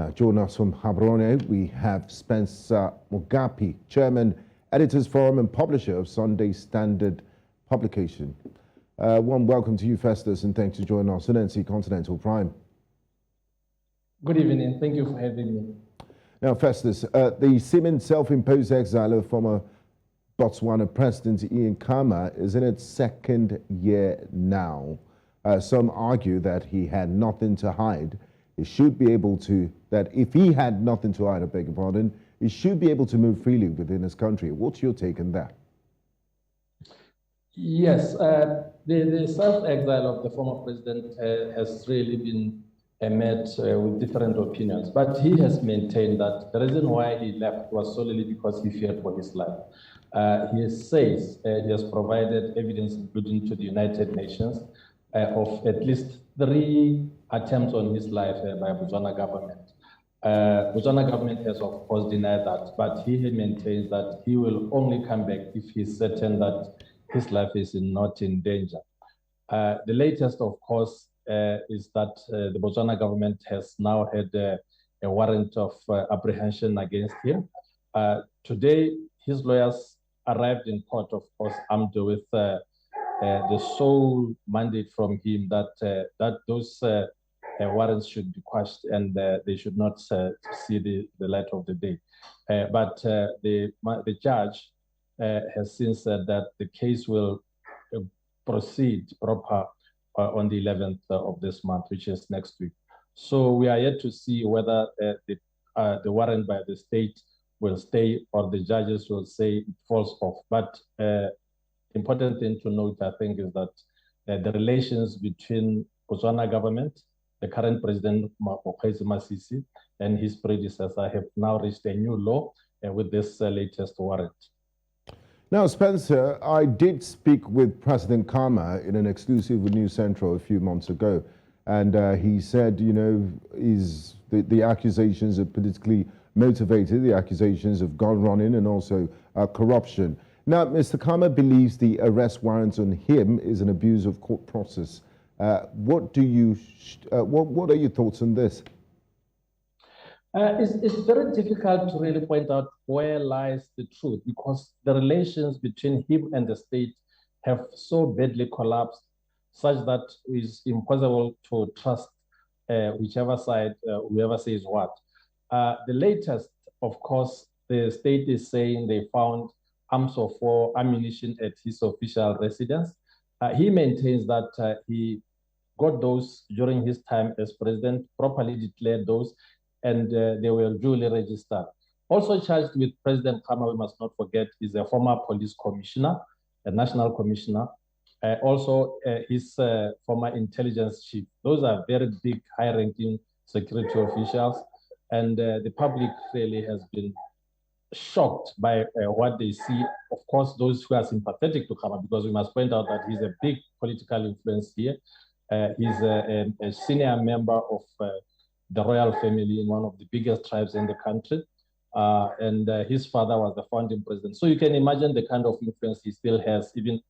Join us from Gaborone. We have Spencer Mogapi, Chairman, Editors Forum and Publisher of Sunday Standard Publication. Warm welcome to you, Festus, and thanks for joining us on NC Continental Prime. Good evening. Thank you for having me. Now, Festus, the seeming self-imposed exile of former Botswana President Ian Khama is in its second year now. Some argue that he had nothing to hide. He should be able to, that if he had nothing to hide, I beg your pardon, he should be able to move freely within his country. What's your take on that? Yes, the self-exile of the former president has really been met with different opinions, but he has maintained that the reason why he left was solely because he feared for his life. He says he has provided evidence, including to the United Nations, of at least 3 attempts on his life by Botswana government. Botswana government has of course denied that, but he maintains that he will only come back if he's certain that his life is not in danger. The latest, of course, is that the Botswana government has now had a warrant of apprehension against him. Today, his lawyers arrived in court, of course, armed with the sole mandate from him that those warrants should be quashed and they should not see the light of the day. But the judge has since said that the case will proceed proper on the 11th of this month, which is next week. So we are yet to see whether the warrant by the state will stay or the judges will say it falls off. But important thing to note, I think, is that the relations between Botswana government, the current president, Mogapi, and his predecessor have now reached a new low with this latest warrant. Now, Spencer, I did speak with President Khama in an exclusive with News Central a few months ago, and he said, you know, the accusations are politically motivated, the accusations of gun running and also corruption. Now, Mr. Khama believes the arrest warrant on him is an abuse of court process. What are your thoughts on this? It's very difficult to really point out where lies the truth, because the relations between him and the state have so badly collapsed such that it's impossible to trust whichever side, whoever says what. The latest, of course, the state is saying they found arms of war, ammunition at his official residence. He maintains that he got those during his time as president, properly declared those, and they were duly registered. Also charged with President Khama, we must not forget, is a former police commissioner, a national commissioner, also his former intelligence chief. Those are very big, high-ranking security officials, and the public really has been shocked by what they see. Of course, those who are sympathetic to Khama, because we must point out that he's a big political influence here. He's a senior member of the royal family in one of the biggest tribes in the country. And his father was the founding president. So you can imagine the kind of influence he still has, even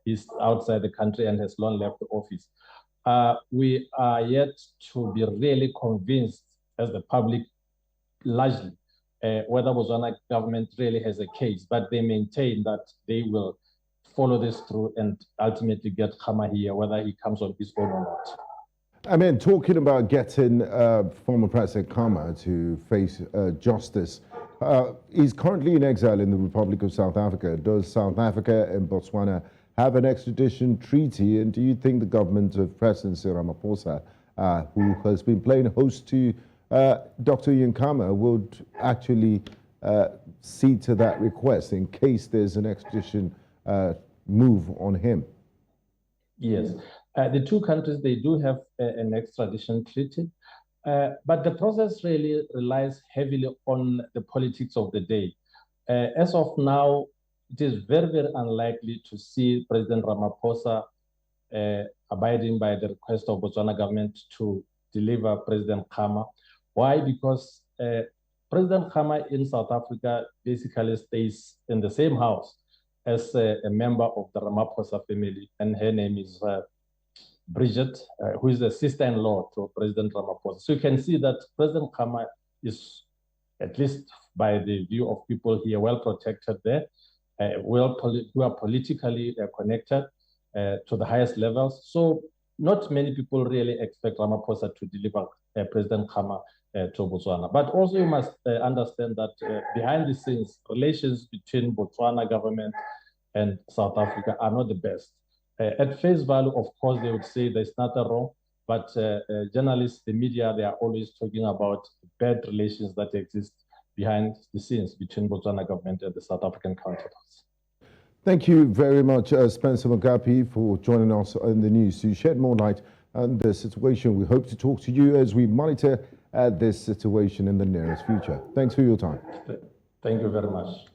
he's outside the country and has long left the office. We are yet to be really convinced as the public, largely, whether Botswana government really has a case, but they maintain that they will follow this through and ultimately get Khama here, whether he comes on his own or not. I mean, talking about getting former President Khama to face justice, he's currently in exile in the Republic of South Africa. Does South Africa and Botswana have an extradition treaty? And do you think the government of President Cyril Ramaphosa, who has been playing host to Dr. Ian Khama, would actually see to that request in case there's an extradition move on him? Yes. The two countries, they do have an extradition treaty, but the process really relies heavily on the politics of the day. As of now, it is very, very unlikely to see President Ramaphosa abiding by the request of Botswana government to deliver President Khama. Why? Because President Khama in South Africa basically stays in the same house as a member of the Ramaphosa family, and her name is Bridget, who is the sister-in-law to President Ramaphosa. So you can see that President Khama is, at least by the view of people here, well protected there, who are politically connected to the highest levels. So not many people really expect Ramaphosa to deliver President Khama to Botswana. But also you must understand that behind the scenes, relations between Botswana government and South Africa are not the best. At face value, of course, they would say there's nothing wrong, but journalists, the media, they are always talking about bad relations that exist behind the scenes between Botswana government and the South African counterparts. Thank you very much, Spencer Mogapi, for joining us in the news to shed more light on the situation. We hope to talk to you as we monitor this situation in the nearest future. Thanks for your time. Thank you very much.